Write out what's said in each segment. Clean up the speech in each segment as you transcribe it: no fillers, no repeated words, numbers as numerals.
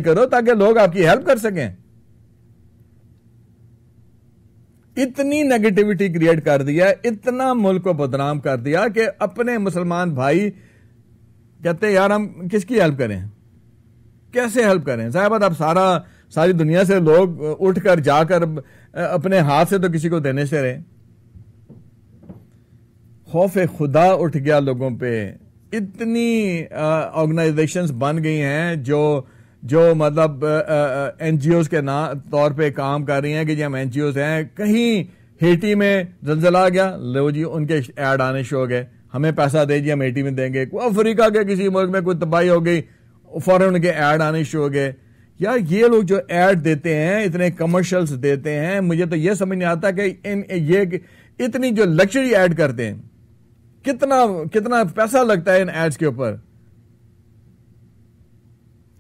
کرو تاکہ لوگ آپ کی ہیلپ کر سکیں. اتنی نیگیٹیوٹی کریٹ کر دیا, اتنا ملک کو بدنام کر دیا کہ اپنے مسلمان بھائی کہتے ہیں یار ہم کس کی ہیلپ کریں, کیسے ہیلپ کریں. صاحب اب ساری دنیا سے لوگ اٹھ کر جا کر اپنے ہاتھ سے تو کسی کو دینے سے رہے. خوف خدا اٹھ گیا لوگوں پہ. اتنی آرگنائزیشنز بن گئی ہیں جو مطلب این جی اوز کے طور پہ کام کر رہی ہیں کہ جی ہم این جی اوز ہیں. کہیں ہیٹی میں زلزلہ آ گیا, لو جی ان کے ایڈ آنے شروع ہو گئے, ہمیں پیسہ دے جی ہم ہیٹی میں دیں گے. افریقہ کے کسی ملک میں کوئی تباہی ہو گئی, فوراً ان کے ایڈ آنے شروع ہو گئے. یار یہ لوگ جو ایڈ دیتے ہیں, اتنے کمرشلز دیتے ہیں, مجھے تو یہ سمجھ نہیں آتا کہ یہ اتنی جو لکشری ایڈ کرتے ہیں کتنا پیسہ لگتا ہے ان ایڈز کے اوپر,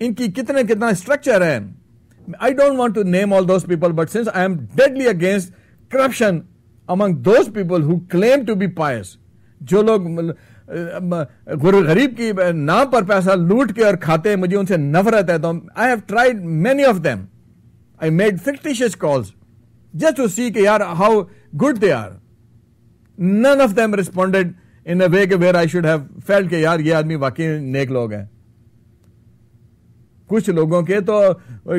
ان کی کتنا اسٹرکچر ہے. I don't want to name all those people, but since I am deadly against corruption among those people who claim to be pious, جو لوگ غریب کی نام پر پیسہ لوٹ کے اور کھاتے ہیں, مجھے ان سے نفرت ہے. تو I have tried many of them. I made fictitious calls just to see کہ یار how good they are. None of them responded in a way where I should have felt کہ یار یہ آدمی واقعی نیک لوگ ہیں. کچھ لوگوں کے تو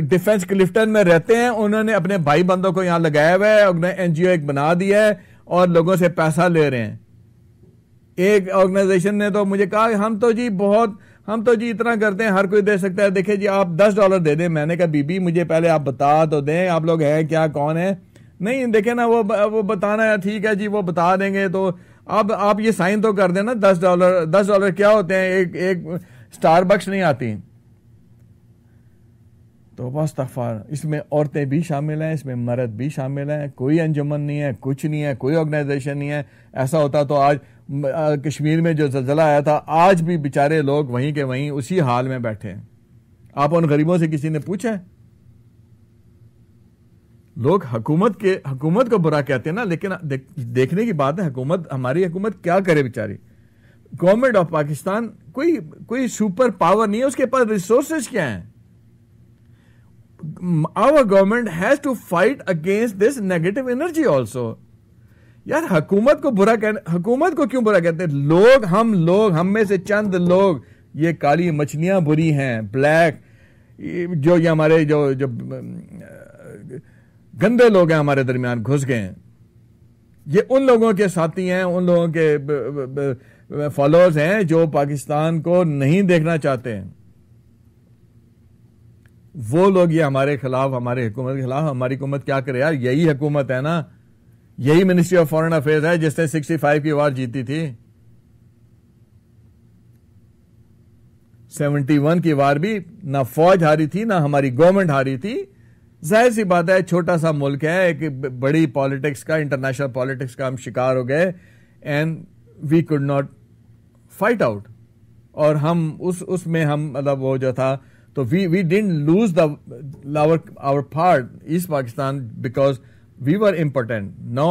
ڈیفنس کلفٹن میں رہتے ہیں, انہوں نے اپنے بھائی بندوں کو یہاں لگایا ہوا ہے, این جی او ایک بنا دیا ہے اور لوگوں سے پیسہ لے رہے ہیں. ایک آرگنائزیشن نے تو مجھے کہا ہم تو جی اتنا کرتے ہیں, ہر کوئی دے سکتا ہے, دیکھیں جی آپ $10 دے دیں. میں نے کہا بی بی مجھے پہلے آپ بتا تو دیں آپ لوگ ہیں کیا, کون ہیں. نہیں دیکھیں نا وہ بتانا ہے, ٹھیک ہے جی وہ بتا دیں گے, تو اب آپ یہ سائن تو کر دیں نا. $10 کیا ہوتے ہیں, ایک اسٹار بکس نہیں آتی. تو بس تغفر, اس میں عورتیں بھی شامل ہیں, اس میں مرد بھی شامل ہیں, کوئی انجمن نہیں ہے, کچھ نہیں ہے, کوئی آرگنائزیشن نہیں ہے. ایسا ہوتا تو آج کشمیر میں جو زلزلہ آیا تھا, آج بھی بیچارے لوگ وہیں کے وہیں اسی حال میں بیٹھے ہیں. آپ ان غریبوں سے کسی نے پوچھا ہے؟ لوگ حکومت کو برا کہتے ہیں نا, لیکن دیکھنے کی بات ہے ہماری حکومت کیا کرے بیچاری. گورنمنٹ آف پاکستان کوئی سپر پاور نہیں ہے, اس کے پاس ریسورسز کیا ہیں. Our government has to fight against this negative energy also. یار حکومت کو کیوں برا کہتے ہیں؟ ہم میں سے چند لوگ, یہ کالی مچھلیاں بری ہیں, بلیک, جو یہ ہمارے جو گندے لوگ ہیں ہمارے درمیان گھس گئے ہیں, یہ ان لوگوں کے ساتھی ہیں, ان لوگوں کے فالوورز ہیں جو پاکستان کو نہیں دیکھنا چاہتے ہیں. وہ لوگ یہ ہمارے خلاف, ہماری حکومت کے خلاف. ہماری حکومت کیا کرے یار, یہی حکومت ہے نا, یہی منسٹری آف فارن افیئرز ہے جس نے 65 کی ایوارڈ جیتی تھی. 71 کی ایوارڈ بھی نہ فوج ہاری تھی نہ ہماری گورنمنٹ ہاری تھی. ظاہر سی بات ہے, چھوٹا سا ملک ہے, ایک بڑی پالیٹکس کا, انٹرنیشنل پالیٹکس کا ہم شکار ہو گئے, and we could not fight out. اور ہم اس میں ہم مطلب وہ جو تھا, تو we didn't lose our part East Pakistan because we were impotent. No,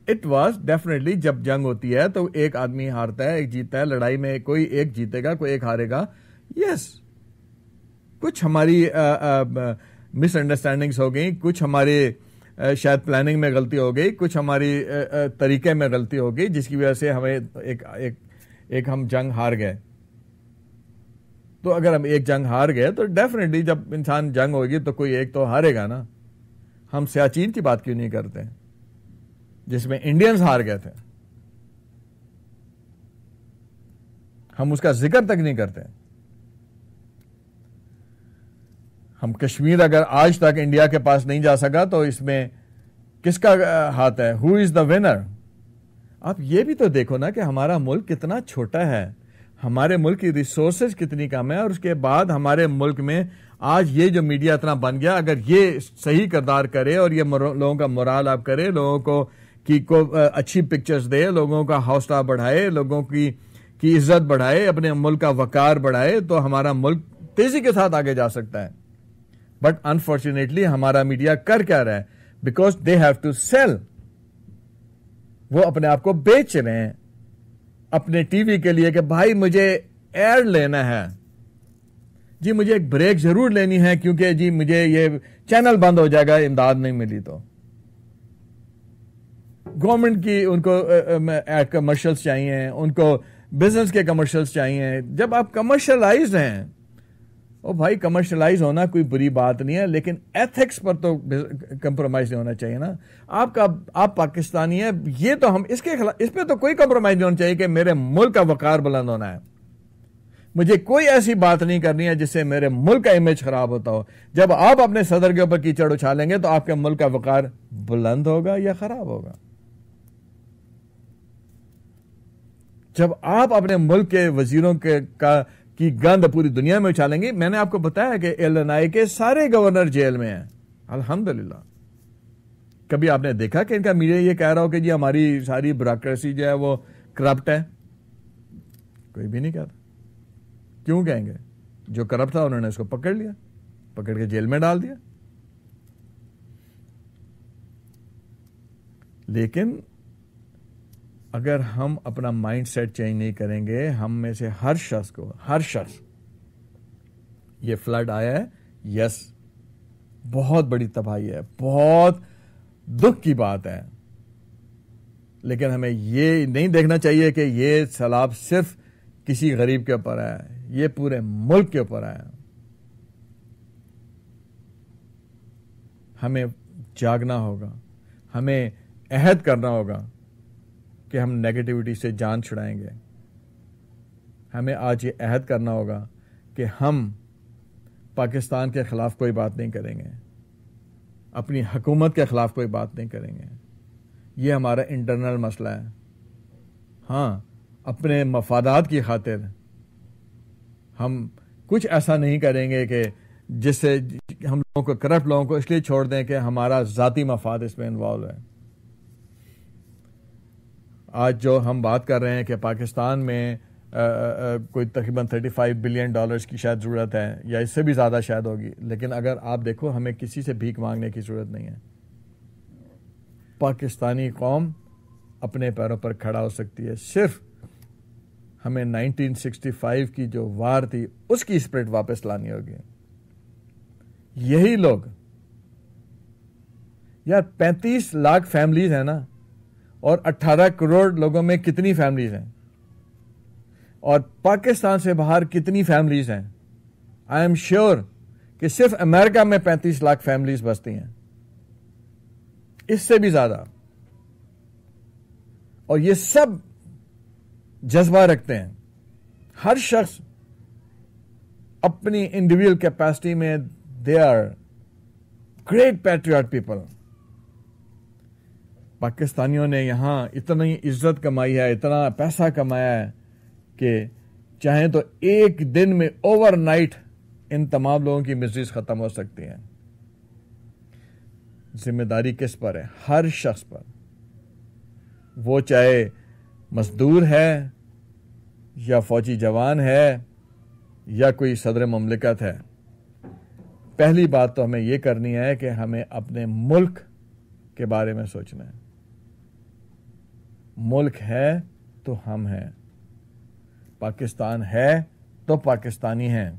it was definitely, جب جنگ ہوتی ہے تو ایک آدمی ہارتا ہے, ایک جیتتا ہے. لڑائی میں کوئی ایک جیتے گا, کوئی ایک ہارے گا. یس, کچھ ہماری مس انڈرسٹینڈنگز ہو گئی, کچھ ہمارے شاید پلاننگ میں غلطی ہو گئی, کچھ ہماری طریقے میں غلطی ہو گئی, جس کی وجہ سے ہمیں ایک ہم جنگ ہار گئے. تو اگر ہم ایک جنگ ہار گئے تو ڈیفینیٹلی جب انسان جنگ ہوگی تو کوئی ایک تو ہارے گا نا. ہم سیاچین کی بات کیوں نہیں کرتے جس میں انڈینز ہار گئے تھے؟ ہم اس کا ذکر تک نہیں کرتے. ہم کشمیر اگر آج تک انڈیا کے پاس نہیں جا سکا تو اس میں کس کا ہاتھ ہے؟ ہو از دا ونر؟ آپ یہ بھی تو دیکھو نا کہ ہمارا ملک کتنا چھوٹا ہے, ہمارے ملک کی ریسورسز کتنی کم ہے, اور اس کے بعد ہمارے ملک میں آج یہ جو میڈیا اتنا بن گیا, اگر یہ صحیح کردار کرے اور یہ لوگوں کا مورال آپ کرے, لوگوں کو اچھی پکچرز دے, لوگوں کا حوصلہ بڑھائے, لوگوں کی عزت بڑھائے, اپنے ملک کا وقار بڑھائے, تو ہمارا ملک تیزی کے ساتھ آگے جا سکتا ہے. بٹ انفارچونیٹلی ہمارا میڈیا کر کیا رہا ہے؟ Because they have to sell. وہ اپنے آپ کو بیچ رہے ہیں اپنے ٹی وی کے لیے کہ بھائی مجھے ایڈ لینا ہے. جی مجھے ایک بریک ضرور لینی ہے کیونکہ جی مجھے یہ چینل بند ہو جائے گا امداد نہیں ملی تو. گورنمنٹ کی ان کو کمرشلز چاہیے, ان کو بزنس کے کمرشلز چاہیے. جب آپ کمرشلائز ہیں, او بھائی کمرشلائز ہونا کوئی بری بات نہیں ہے, لیکن ایتھکس پر تو کمپرومائز نہیں ہونا چاہیے نا. آپ پاکستانی ہیں, یہ تو ہم اس کے خلاف, اس پہ تو کوئی کمپرومائز نہیں ہونا چاہیے کہ میرے ملک کا وقار بلند ہونا ہے. مجھے کوئی ایسی بات نہیں کرنی ہے جس سے میرے ملک کا امیج خراب ہوتا ہو. جب آپ اپنے صدر کے اوپر کیچڑ اچھالیں گے تو آپ کے ملک کا وقار بلند ہوگا یا خراب ہوگا. جب آپ اپنے ملک کے وزیروں کی گند پوری دنیا میں اچھالیں گے. میں نے آپ کو بتایا کہ ایلنائی کے سارے گورنر جیل میں ہیں الحمدللہ. کبھی آپ نے دیکھا کہ ان کا میڈیا یہ کہہ رہا ہو کہ جی ہماری ساری بیوروکریسی جو ہے وہ کرپٹ ہے؟ کوئی بھی نہیں کہتا. کیوں کہیں گے؟ جو کرپٹ تھا انہوں نے اس کو پکڑ لیا, پکڑ کے جیل میں ڈال دیا. لیکن اگر ہم اپنا مائنڈ سیٹ چینج نہیں کریں گے, ہم میں سے ہر شخص یہ فلڈ آیا ہے, یس بہت بڑی تباہی ہے, بہت دکھ کی بات ہے, لیکن ہمیں یہ نہیں دیکھنا چاہیے کہ یہ سیلاب صرف کسی غریب کے اوپر ہے, یہ پورے ملک کے اوپر ہے. ہمیں جاگنا ہوگا, ہمیں عہد کرنا ہوگا کہ ہم نیگیٹیوٹی سے جان چھڑائیں گے. ہمیں آج یہ عہد کرنا ہوگا کہ ہم پاکستان کے خلاف کوئی بات نہیں کریں گے, اپنی حکومت کے خلاف کوئی بات نہیں کریں گے. یہ ہمارا انٹرنل مسئلہ ہے. ہاں, اپنے مفادات کی خاطر ہم کچھ ایسا نہیں کریں گے کہ جس سے ہم لوگوں کو, کرپٹ لوگوں کو اس لیے چھوڑ دیں کہ ہمارا ذاتی مفاد اس میں انوالو ہے. آج جو ہم بات کر رہے ہیں کہ پاکستان میں کوئی تقریباً $35 بلین کی شاید ضرورت ہے, یا اس سے بھی زیادہ شاید ہوگی, لیکن اگر آپ دیکھو ہمیں کسی سے بھیک مانگنے کی ضرورت نہیں ہے. پاکستانی قوم اپنے پیروں پر کھڑا ہو سکتی ہے. صرف ہمیں 1965 کی جو وار تھی اس کی اسپرٹ واپس لانی ہوگی. یہی لوگ, یار 35 لاکھ فیملیز ہیں نا, اور 18 کروڑ لوگوں میں کتنی فیملیز ہیں, اور پاکستان سے باہر کتنی فیملیز ہیں؟ آئی ایم شیور کہ صرف امریکہ میں 35 لاکھ فیملیز بستی ہیں, اس سے بھی زیادہ. اور یہ سب جذبہ رکھتے ہیں. ہر شخص اپنی انڈیویجول کیپیسٹی میں they are great patriot people. پاکستانیوں نے یہاں اتنی عزت کمائی ہے, اتنا پیسہ کمایا ہے کہ چاہیں تو ایک دن میں اوور نائٹ ان تمام لوگوں کی مزریز ختم ہو سکتی ہیں. ذمہ داری کس پر ہے؟ ہر شخص پر. وہ چاہے مزدور ہے, یا فوجی جوان ہے, یا کوئی صدر مملکت ہے. پہلی بات تو ہمیں یہ کرنی ہے کہ ہمیں اپنے ملک کے بارے میں سوچنا ہے. ملک ہے تو ہم ہیں, پاکستان ہے تو پاکستانی ہیں.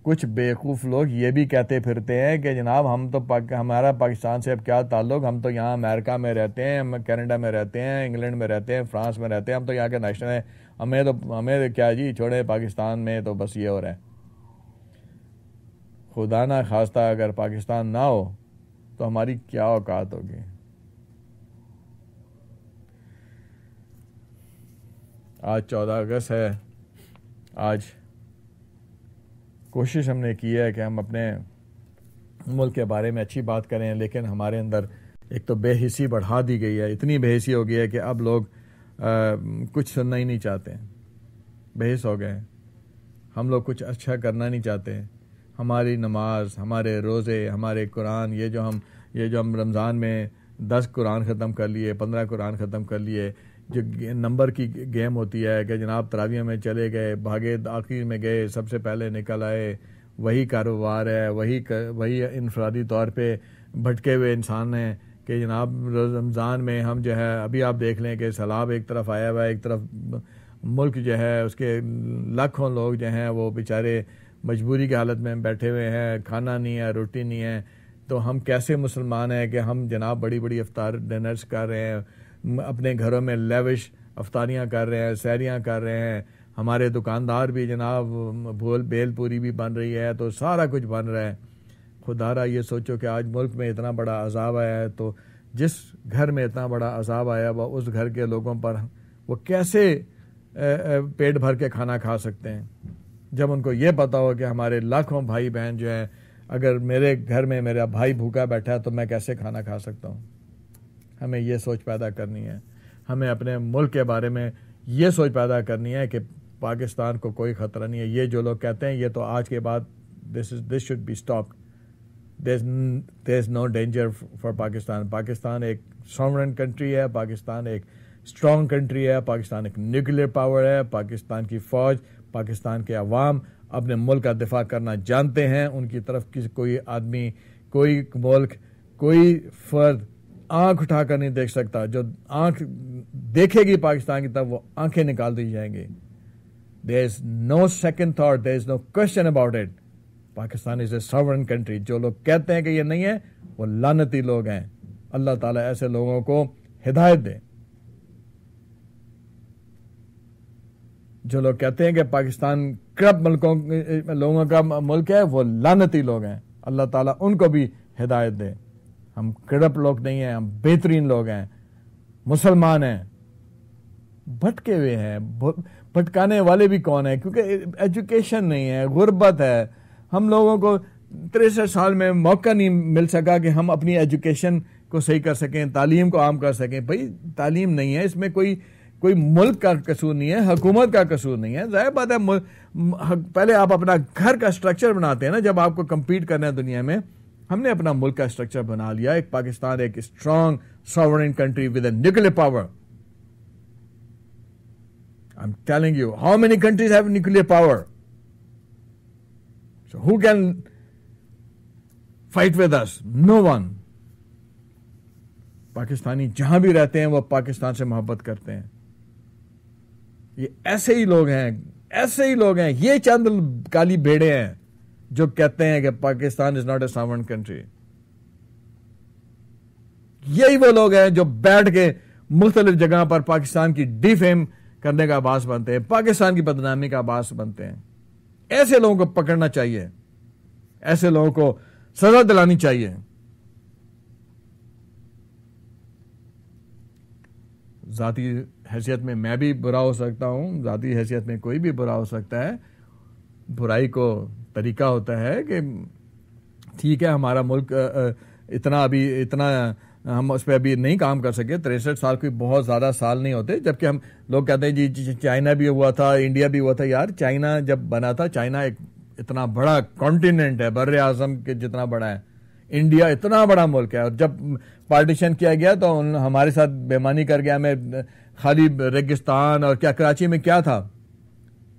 کچھ بیوقوف لوگ یہ بھی کہتے پھرتے ہیں کہ جناب ہم تو ہمارا پاکستان سے اب کیا تعلق, ہم تو یہاں امریکہ میں رہتے ہیں, ہم کینیڈا میں رہتے ہیں, انگلینڈ میں رہتے ہیں, فرانس میں رہتے ہیں, ہم تو یہاں کے نیشنل ہیں, ہمیں کیا جی, چھوڑے پاکستان میں تو بس یہ ہو رہا ہے. خدا نہ خواستہ اگر پاکستان نہ ہو تو ہماری کیا اوقات ہوگی. آج 14 اگست ہے. آج کوشش ہم نے کی ہے کہ ہم اپنے ملک کے بارے میں اچھی بات کریں, لیکن ہمارے اندر ایک تو بے حسی بڑھا دی گئی ہے, اتنی بے حسی ہو گئی ہے کہ اب لوگ کچھ سننا ہی نہیں چاہتے. بے حس ہو گئے. ہم لوگ کچھ اچھا کرنا نہیں چاہتے. ہماری نماز, ہمارے روزے, ہمارے قرآن, یہ جو ہم رمضان میں 10 قرآن ختم کر لیے, 15 قرآن ختم کر لیے, جو نمبر کی گیم ہوتی ہے کہ جناب تراویح میں چلے گئے, بھاگے آخر میں گئے, سب سے پہلے نکل آئے, وہی کاروبار ہے, وہی انفرادی طور پہ بھٹکے ہوئے انسان ہیں کہ جناب رمضان میں ہم جو ہے, ابھی آپ دیکھ لیں کہ سیلاب ایک طرف آیا ہوا ہے, ایک طرف ملک جو ہے اس کے لاکھوں لوگ جو ہیں وہ بیچارے مجبوری کی حالت میں بیٹھے ہوئے ہیں, کھانا نہیں ہے, روٹی نہیں ہے, تو ہم کیسے مسلمان ہیں کہ ہم جناب بڑی بڑی افطار ڈنرز کر رہے ہیں, اپنے گھروں میں لیوش افطاریاں کر رہے ہیں, سحریاں کر رہے ہیں, ہمارے دکاندار بھی جناب بیل پوری بھی بن رہی ہے, تو سارا کچھ بن رہا ہے. خدارا یہ سوچو کہ آج ملک میں اتنا بڑا عذاب آیا ہے, تو جس گھر میں اتنا بڑا عذاب آیا وہ اس گھر کے لوگوں پر وہ کیسے پیٹ بھر کے کھانا کھا سکتے ہیں, جب ان کو یہ پتا ہو کہ ہمارے لاکھوں بھائی بہن جو ہیں, اگر میرے گھر میں میرا بھائی بھوکا بیٹھا ہے تو میں کیسے کھانا کھا سکتا ہوں. ہمیں یہ سوچ پیدا کرنی ہے, ہمیں اپنے ملک کے بارے میں یہ سوچ پیدا کرنی ہے کہ پاکستان کو کوئی خطرہ نہیں ہے. یہ جو لوگ کہتے ہیں یہ تو آج کے بعد this should be stopped. there is no danger for Pakistan. Pakistan ایک ساورن کنٹری ہے, پاکستان ایک اسٹرانگ کنٹری ہے, پاکستان ایک نیوکلیئر پاور ہے. پاکستان کی فوج, پاکستان کے عوام اپنے ملک کا دفاع کرنا جانتے ہیں. ان کی طرف کوئی آدمی, کوئی ملک, کوئی فرد آنکھ اٹھا کر نہیں دیکھ سکتا. جو آنکھ دیکھے گی پاکستان کی طرف وہ آنکھیں نکال دی جائیں گی. there is no second thought, there is no question about it. Pakistan is a sovereign country. جو لوگ کہتے ہیں کہ یہ نہیں ہے وہ لعنتی لوگ ہیں. اللہ تعالیٰ ایسے لوگوں کو ہدایت دے. جو لوگ کہتے ہیں کہ پاکستان کرپٹ لوگوں کا ملک ہے وہ لعنتی لوگ ہیں. اللہ تعالیٰ ان کو بھی ہدایت دے. ہم کرپٹ لوگ نہیں ہیں, ہم بہترین لوگ ہیں, مسلمان ہیں. بھٹکے ہوئے ہیں, بھٹکانے والے بھی کون ہیں, کیونکہ ایجوکیشن نہیں ہے, غربت ہے. ہم لوگوں کو 63 سال میں موقع نہیں مل سکا کہ ہم اپنی ایجوکیشن کو صحیح کر سکیں, تعلیم کو عام کر سکیں. بھائی تعلیم نہیں ہے, اس میں کوئی ملک کا قصور نہیں ہے, حکومت کا قصور نہیں ہے. ظاہر بات ہے پہلے آپ اپنا گھر کا سٹرکچر بناتے ہیں نا, جب آپ کو کمپیٹ کرنا ہے دنیا میں. ہم نے اپنا ملک کا سٹرکچر بنا لیا. ایک پاکستان ایک strong sovereign country with a nuclear power. I'm telling you, how many countries have nuclear power? So who can fight with us? No one. Pakistani جہاں بھی رہتے ہیں وہ پاکستان سے محبت کرتے ہیں. یہ ایسے ہی لوگ ہیں, یہ چند کالی بھیڑے ہیں جو کہتے ہیں کہ Pakistan is not a sovereign country. یہی وہ لوگ ہیں جو بیٹھ کے مختلف جگہ پر پاکستان کی ڈی فیم کرنے کا باعث بنتے ہیں, پاکستان کی بدنامی کا باعث بنتے ہیں. ایسے لوگوں کو پکڑنا چاہیے, ایسے لوگوں کو سزا دلانی چاہیے. ذاتی حیثیت میں میں بھی برا ہو سکتا ہوں, ذاتی حیثیت میں کوئی بھی برا ہو سکتا ہے. برائی کو طریقہ ہوتا ہے کہ ٹھیک ہے ہمارا ملک اتنا ہم اس پہ ابھی نہیں کام کر سکے. 63 سال کوئی بہت زیادہ سال نہیں ہوتے. جبکہ ہم لوگ کہتے ہیں جی چائنا بھی ہوا تھا, انڈیا بھی ہوا تھا. یار چائنا جب بنا تھا, چائنا ایک اتنا بڑا کانٹیننٹ ہے, بر اعظم کے جتنا بڑا ہے. انڈیا اتنا بڑا ملک ہے, اور جب پارٹیشن کیا گیا تو ہمارے ساتھ بےمانی کر گیا. ہمیں خالی ریگستان اور کیا کراچی میں کیا تھا,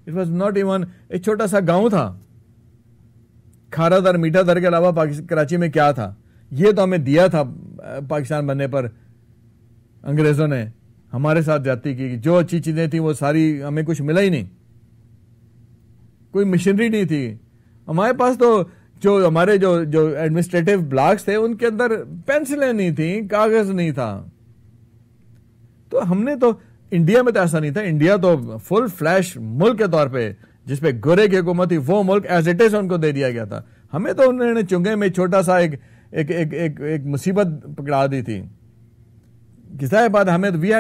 اٹ واز ناٹ ایون, ایک چھوٹا سا گاؤں تھا. کھارا در میٹھا در کے علاوہ کراچی میں کیا تھا. یہ تو ہمیں دیا تھا پاکستان بننے پر انگریزوں نے, ہمارے ساتھ جاتی کی. جو اچھی چیزیں تھیں وہ ساری ہمیں کچھ ملا ہی نہیں. کوئی مشینری نہیں تھی ہمارے پاس. تو جو ہمارے جو ایڈمنسٹریٹو بلاکس تھے ان کے اندر پینسلیں نہیں تھیں, کاغذ نہیں تھا. تو ہم نے تو انڈیا میں تو ایسا نہیں تھا. انڈیا تو فل فلیش ملک کے طور پہ جس پہ گورے کی حکومت تھی, وہ ملک ایز اٹ از ان کو دے دیا گیا تھا. ہمیں تو انہوں نے چنگے میں چھوٹا سا ایک مصیبت پکڑا دی تھی. کس طرح بات, ہمیں وی